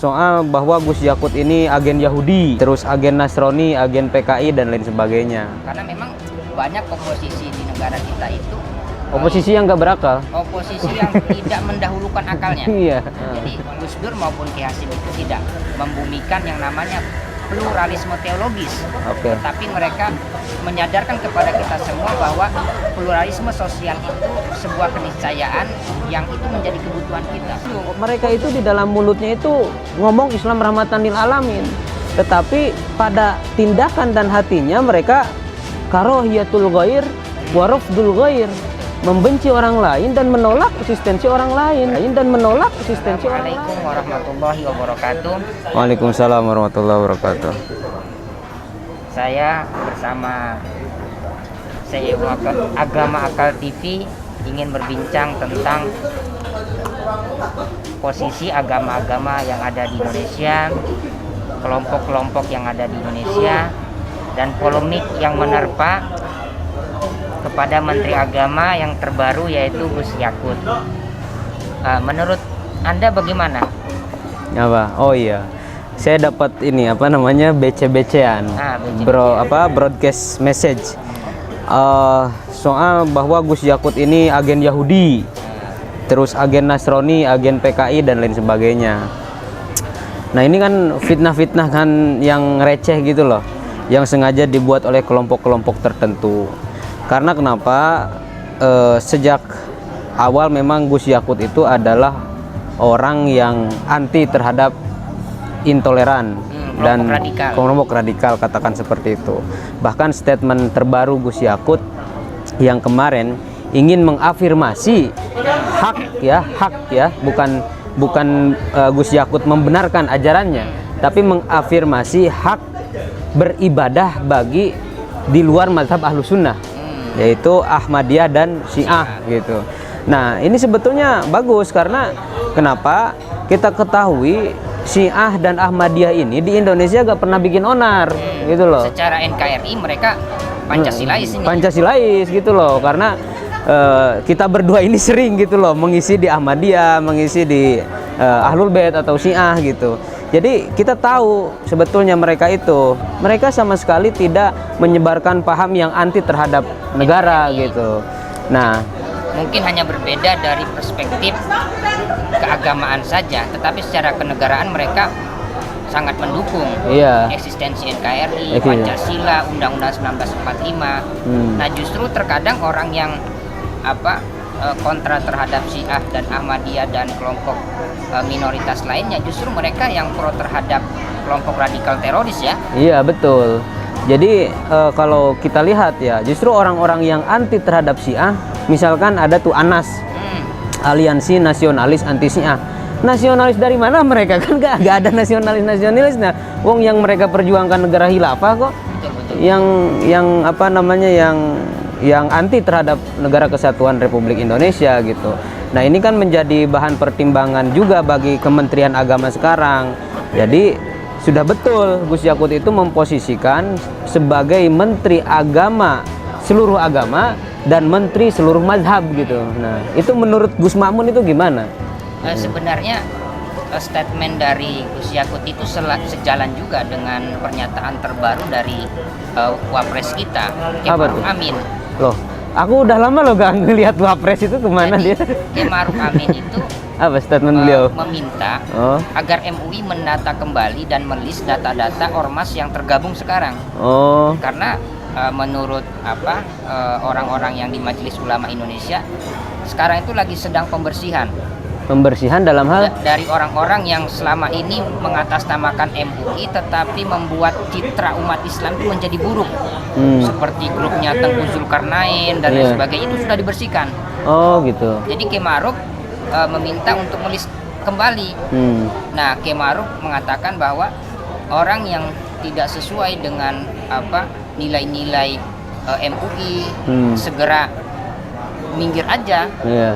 soal bahwa Gus Yakut ini agen Yahudi, terus agen Nasrani, agen PKI dan lain sebagainya. Karena memang banyak oposisi di negara kita itu Oposisi yang nggak berakal. oposisi yang tidak mendahulukan akalnya. Iya. Jadi Gus Dur maupun Ki Hasim itu tidak membumikan yang namanya pluralisme teologis. Oke. Tetapi mereka menyadarkan kepada kita semua bahwa pluralisme sosial itu sebuah keniscayaan yang itu menjadi kebutuhan kita. Mereka itu di dalam mulutnya itu ngomong Islam rahmatan lil alamin, tetapi pada tindakan dan hatinya mereka karahiyatul ghair wa rafdul ghair, membenci orang lain dan menolak eksistensi orang lain Assalamualaikum warahmatullahi wabarakatuh. Waalaikumsalam warahmatullahi wabarakatuh. Saya bersama CEO Agama Akal TV ingin berbincang tentang posisi agama-agama yang ada di Indonesia, kelompok-kelompok yang ada di Indonesia, dan polemik yang menerpa kepada Menteri Agama yang terbaru yaitu Gus Yakut. Menurut Anda bagaimana? Apa? Oh iya, saya dapat ini apa namanya BC-BC-an, broadcast message soal bahwa Gus Yakut ini agen Yahudi, terus agen Nasrani, agen PKI dan lain sebagainya. Nah ini kan fitnah-fitnah kan yang receh gitu loh, yang sengaja dibuat oleh kelompok-kelompok tertentu. Karena kenapa? Sejak awal memang Gus Yakut itu adalah orang yang anti terhadap intoleran dan kelompok radikal, katakan seperti itu. Bahkan statement terbaru Gus Yakut yang kemarin ingin mengafirmasi hak ya, bukan Gus Yakut membenarkan ajarannya, tapi mengafirmasi hak beribadah bagi di luar mazhab Ahlus Sunnah, yaitu Ahmadiyah dan Syiah gitu. Nah ini sebetulnya bagus karena kenapa? Kita ketahui Syiah dan Ahmadiyah ini di Indonesia gak pernah bikin onar gitu loh. Secara NKRI mereka Pancasilais ini. Pancasilais gitu loh, karena kita berdua ini sering gitu loh mengisi di Ahmadiyah, mengisi di Ahlul Bait atau Syiah gitu. Jadi kita tahu sebetulnya mereka sama sekali tidak menyebarkan paham yang anti terhadap negara gitu. Nah, mungkin hanya berbeda dari perspektif keagamaan saja, tetapi secara kenegaraan mereka sangat mendukung eksistensi NKRI, Pancasila, Undang-Undang 1945. Nah, justru terkadang orang yang kontra terhadap Syiah dan Ahmadiyah dan kelompok minoritas lainnya, justru mereka yang pro terhadap kelompok radikal teroris ya. Iya betul. Jadi kalau kita lihat ya, justru orang-orang yang anti terhadap Syiah, misalkan ada tuh ANAS, Aliansi Nasionalis Anti Syiah. Nasionalis dari mana mereka? Kan gak ada nasionalis. Nah, wong yang mereka perjuangkan negara khilafah kok. Betul. Yang anti terhadap negara kesatuan Republik Indonesia gitu. Nah ini kan menjadi bahan pertimbangan juga bagi Kementerian Agama sekarang. Jadi sudah betul Gus Yakut itu memposisikan sebagai Menteri Agama seluruh agama dan Menteri seluruh mazhab gitu. Nah itu menurut Gus Makmun itu gimana? Sebenarnya statement dari Gus Yakut itu sejalan juga dengan pernyataan terbaru dari Wapres kita, Kiai Ma'ruf Amin. Loh, aku udah lama loh gak ngelihat Wapres itu kemana. Jadi, dia? Kiai Ma'ruf Amin itu apa statement beliau? Meminta agar MUI mendata kembali dan melis data-data ormas yang tergabung sekarang. Karena menurut orang-orang yang di Majelis Ulama Indonesia sekarang itu lagi sedang pembersihan. Pembersihan dalam hal dari orang-orang yang selama ini mengatasnamakan MUI tetapi membuat citra umat Islam itu menjadi buruk, seperti grupnya Tengku Zulkarnain dan lain sebagainya, itu sudah dibersihkan. Oh gitu. Jadi Kiai Ma'ruf meminta untuk melis kembali. Nah Kiai Ma'ruf mengatakan bahwa orang yang tidak sesuai dengan nilai-nilai MUI segera minggir aja,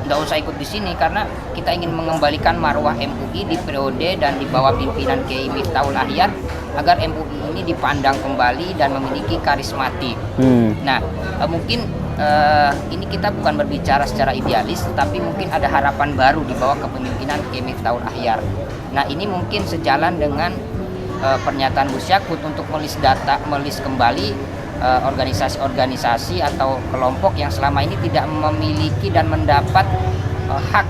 nggak usah ikut di sini, karena kita ingin mengembalikan marwah MUI di periode dan di bawah pimpinan Kiai Miftahul Ahyar agar MUI ini dipandang kembali dan memiliki karismatik. Nah, mungkin ini kita bukan berbicara secara idealis, tetapi mungkin ada harapan baru di bawah kepemimpinan Kiai Miftahul Ahyar. Nah, ini mungkin sejalan dengan pernyataan Gus Yakut untuk melis kembali organisasi-organisasi atau kelompok yang selama ini tidak memiliki dan mendapat hak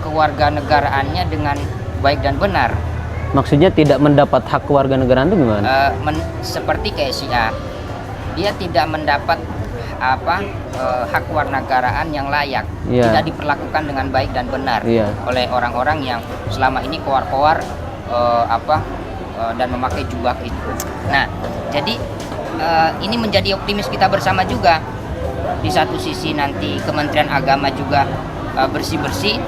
kewarganegaraannya dengan baik dan benar. Maksudnya tidak mendapat hak kewarganegaraan itu gimana? Seperti kayak Syiah, dia tidak mendapat hak kewarganegaraan yang layak, tidak diperlakukan dengan baik dan benar oleh orang-orang yang selama ini koar-koar dan memakai jubah itu. Nah, jadi ini menjadi optimis kita bersama juga. Di satu sisi nanti Kementerian Agama juga bersih-bersih,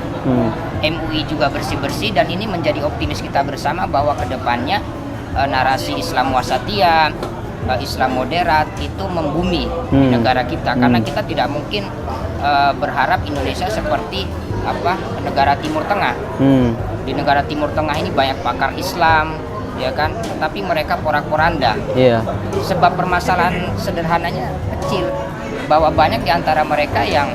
MUI juga bersih-bersih, dan ini menjadi optimis kita bersama bahwa kedepannya narasi Islam wasatiyah, Islam moderat itu membumi di negara kita, karena kita tidak mungkin berharap Indonesia seperti negara Timur Tengah. Di negara Timur Tengah ini banyak pakar Islam, ya kan, tapi mereka porak-poranda. Sebab permasalahan sederhananya kecil, bahwa banyak di antara mereka yang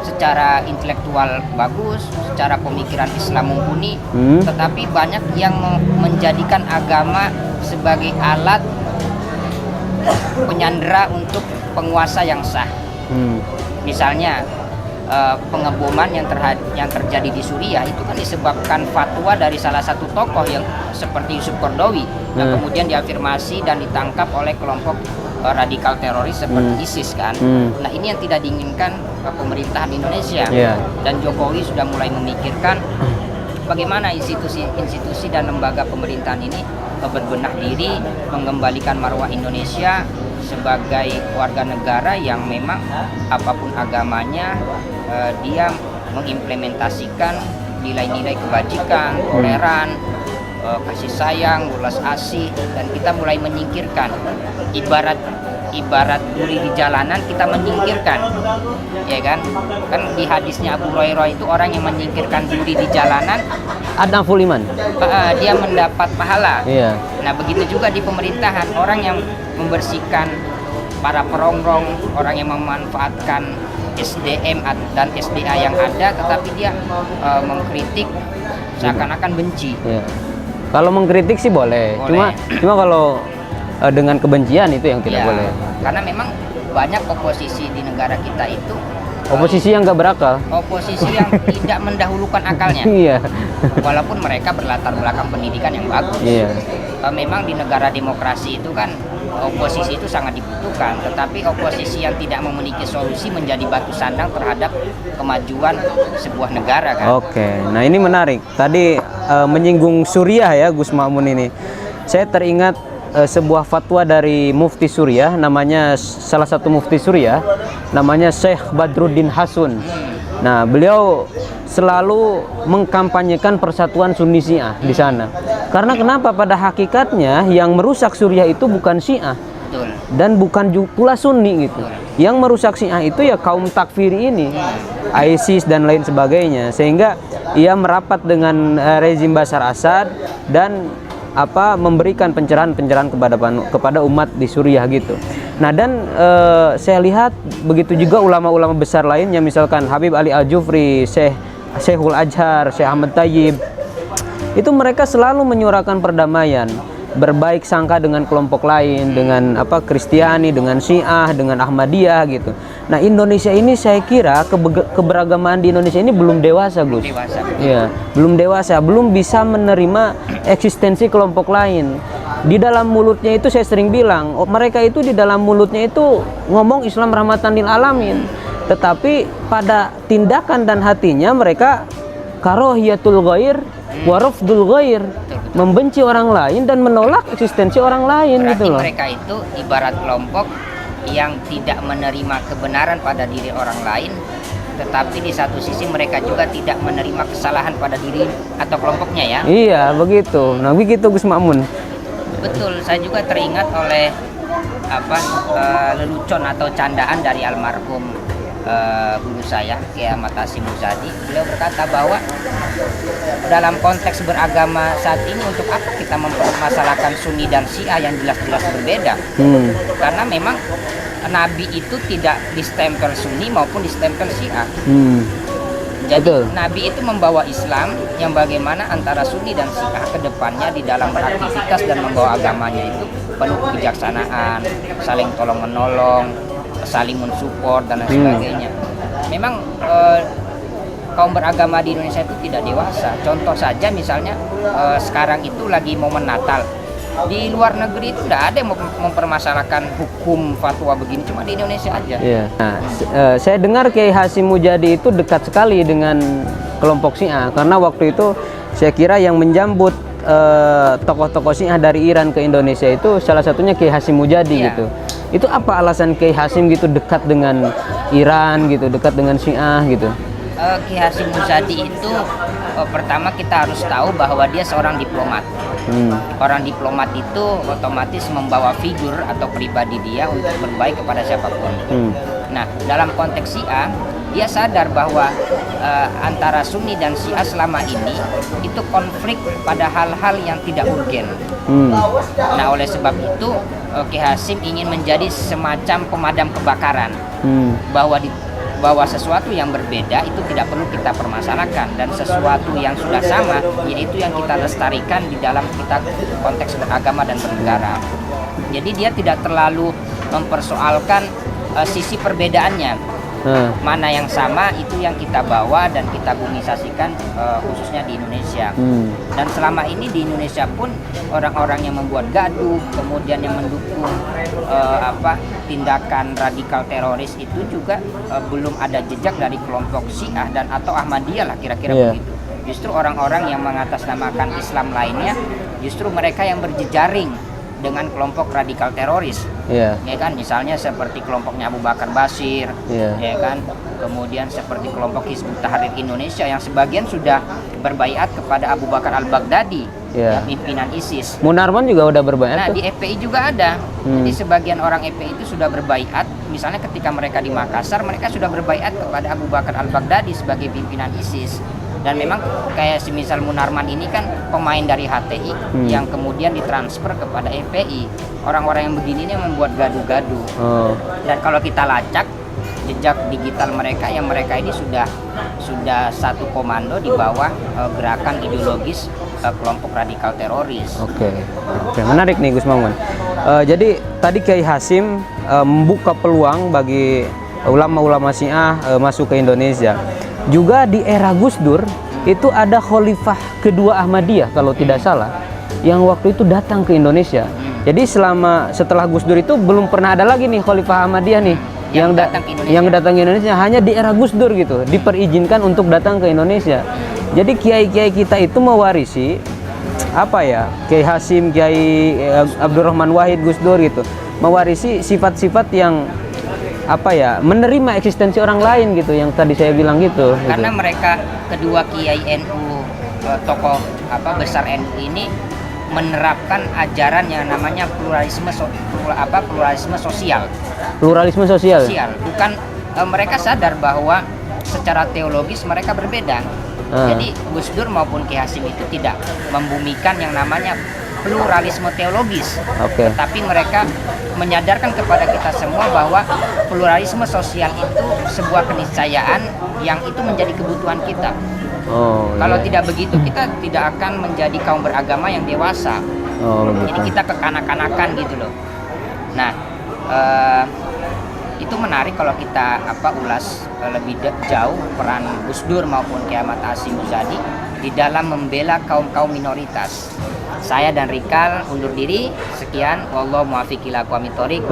secara intelektual bagus, secara pemikiran Islam mumpuni, tetapi banyak yang menjadikan agama sebagai alat penyandera untuk penguasa yang sah. Misalnya pengeboman yang terjadi di Suriah itu kan disebabkan fatwa dari salah satu tokoh yang seperti Yusuf Qaradawi, yang kemudian diafirmasi dan ditangkap oleh kelompok radikal teroris seperti ISIS kan. Nah, ini yang tidak diinginkan pemerintahan Indonesia. Dan Jokowi sudah mulai memikirkan bagaimana institusi dan lembaga pemerintahan ini berbenah diri, mengembalikan marwah Indonesia sebagai warga negara yang memang apapun agamanya dia mengimplementasikan nilai-nilai kebajikan, toleran, kasih sayang, welas asih, dan kita mulai menyingkirkan ibarat duri di jalanan, kita menyingkirkan, ya kan di hadisnya Abu Hurairah itu orang yang menyingkirkan duri di jalanan Adnaful iman, dia mendapat pahala. Nah, begitu juga di pemerintahan, orang yang membersihkan para perongrong, orang yang memanfaatkan SDM dan SDA yang ada, tetapi dia mengkritik seakan-akan benci. Kalau mengkritik sih boleh. Cuma kalau dengan kebencian itu yang tidak boleh. Karena memang banyak oposisi di negara kita itu oposisi yang nggak berakal, oposisi yang tidak mendahulukan akalnya. Walaupun mereka berlatar belakang pendidikan yang bagus. Memang di negara demokrasi itu kan oposisi itu sangat dibutuhkan, tetapi oposisi yang tidak memiliki solusi menjadi batu sandang terhadap kemajuan sebuah negara kan. Nah ini menarik. Tadi menyinggung Suriah ya Gus Ma'mun ini. Saya teringat sebuah fatwa dari Mufti Suriah, namanya salah satu Mufti Suriah, namanya Syekh Badruddin Hasun. Nah, beliau selalu mengkampanyekan persatuan Sunni Syiah di sana. Karena kenapa? Pada hakikatnya yang merusak Suriah itu bukan Syiah dan bukan pula Sunni gitu. Yang merusak Syiah itu ya kaum takfiri ini, ISIS dan lain sebagainya. Sehingga ia merapat dengan rezim Bashar Assad dan memberikan pencerahan-pencerahan kepada umat di Suriah gitu. Nah, dan saya lihat begitu juga ulama-ulama besar lainnya, misalkan Habib Ali Al-Jufri, Syekhul Azhar, Syekh Ahmad Tayyib. Itu mereka selalu menyuarakan perdamaian, berbaik sangka dengan kelompok lain, dengan Kristiani, dengan Syiah, dengan Ahmadiyah gitu. Nah, Indonesia ini saya kira keberagaman di Indonesia ini belum dewasa, Gus. Belum dewasa, belum bisa menerima eksistensi kelompok lain. Di dalam mulutnya itu saya sering bilang, mereka itu di dalam mulutnya itu ngomong Islam rahmatan lil alamin, tetapi pada tindakan dan hatinya mereka karahiyatul ghair wa rafdul ghair, membenci orang lain dan menolak eksistensi orang lain. Berarti gitu loh. Mereka itu ibarat kelompok yang tidak menerima kebenaran pada diri orang lain, tetapi di satu sisi mereka juga tidak menerima kesalahan pada diri atau kelompoknya ya. Iya, begitu. Nah, begitu Gus Ma'mun. Betul, saya juga teringat oleh lelucon atau candaan dari almarhum guru saya, Kiai Ahmad Hasyim Muzadi. Beliau berkata bahwa dalam konteks beragama saat ini, untuk apa kita mempermasalahkan Sunni dan Syiah yang jelas-jelas berbeda? Karena memang Nabi itu tidak distempel Sunni maupun distempel Syiah. Jadi Betul. Nabi itu membawa Islam yang bagaimana antara Sunni dan Syiah ke depannya di dalam beraktivitas dan membawa agamanya itu penuh kebijaksanaan, saling tolong menolong, saling mensupport dan lain sebagainya. Memang kaum beragama di Indonesia itu tidak dewasa. Contoh saja misalnya sekarang itu lagi momen Natal. Di luar negeri itu tidak ada yang mempermasalahkan hukum fatwa begini, cuma di Indonesia aja. Iya. Nah, saya dengar Kiai Hasyim Mujadi itu dekat sekali dengan kelompok Syiah karena waktu itu saya kira yang menjambut tokoh-tokoh Syiah dari Iran ke Indonesia itu salah satunya Kiai Hasyim Mujadi Iya. gitu. Itu apa alasan Kiai Hasyim gitu dekat dengan Iran gitu, dekat dengan Syiah gitu? Kiai Hasyim Mujadi itu pertama kita harus tahu bahwa dia seorang diplomat. Orang diplomat itu otomatis membawa figur atau pribadi dia untuk berbaik kepada siapapun. Nah, dalam konteks Syiah, dia sadar bahwa antara Sunni dan Syiah selama ini itu konflik pada hal-hal yang tidak urgen. Nah, oleh sebab itu Kiai Hasyim ingin menjadi semacam pemadam kebakaran, bahwa sesuatu yang berbeda itu tidak perlu kita permasalahkan, dan sesuatu yang sudah sama yaitu yang kita lestarikan di dalam kita konteks beragama dan bernegara. Jadi dia tidak terlalu mempersoalkan sisi perbedaannya. Mana yang sama itu yang kita bawa dan kita bumisasikan khususnya di Indonesia. Dan selama ini di Indonesia pun orang-orang yang membuat gaduh, kemudian yang mendukung tindakan radikal teroris itu juga belum ada jejak dari kelompok Syiah dan atau Ahmadiyah lah kira-kira begitu. Justru orang-orang yang mengatasnamakan Islam lainnya, justru mereka yang berjejaring dengan kelompok radikal teroris, ya kan, misalnya seperti kelompoknya Abu Bakar Bashir, ya kan, kemudian seperti kelompok Hizbut Tahrir Indonesia yang sebagian sudah berbaiat kepada Abu Bakar Al-Baghdadi, yang pimpinan ISIS. Munarman juga udah berbaiat. Nah, di FPI juga ada. Jadi sebagian orang FPI itu sudah berbaiat, misalnya ketika mereka di Makassar, mereka sudah berbaiat kepada Abu Bakar Al-Baghdadi sebagai pimpinan ISIS. Dan memang kayak semisal Munarman ini kan pemain dari HTI yang kemudian ditransfer kepada FPI. Orang-orang yang begini ini membuat gaduh-gaduh. Dan kalau kita lacak jejak digital mereka, yang mereka ini sudah satu komando di bawah gerakan ideologis kelompok radikal teroris. Oke, menarik nih Gus Mamun. Jadi tadi Kiai Hasyim membuka peluang bagi ulama-ulama Syiah masuk ke Indonesia. Juga di era Gus Dur itu ada Khalifah kedua Ahmadiyah kalau tidak salah, yang waktu itu datang ke Indonesia. Jadi setelah Gus Dur itu belum pernah ada lagi nih Khalifah Ahmadiyah nih yang datang ke Indonesia, hanya di era Gus Dur gitu diperizinkan untuk datang ke Indonesia. Jadi kiai-kiai kita itu mewarisi Kiai Hasyim, Kiai Abdurrahman Wahid, Gus Dur gitu, mewarisi sifat-sifat yang menerima eksistensi orang lain gitu, yang tadi saya bilang gitu. Karena mereka kedua Kiai NU, tokoh besar NU ini menerapkan ajaran yang namanya pluralisme sosial. Pluralisme sosial. Bukan mereka sadar bahwa secara teologis mereka berbeda. Jadi Gus Dur maupun Kiai Hasyim itu tidak membumikan yang namanya pluralisme teologis, tetapi mereka menyadarkan kepada kita semua bahwa pluralisme sosial itu sebuah keniscayaan yang itu menjadi kebutuhan kita. Kalau tidak begitu, kita tidak akan menjadi kaum beragama yang dewasa. Jadi kita kekanak-kanakan gitu loh. Nah, itu menarik kalau kita ulas lebih jauh peran Gus Dur maupun Kiai Hasyim Mujadi di dalam membela kaum minoritas. Saya dan Rikal undur diri. Sekian, wallahu muwaffiq ila aqwamit thoriq.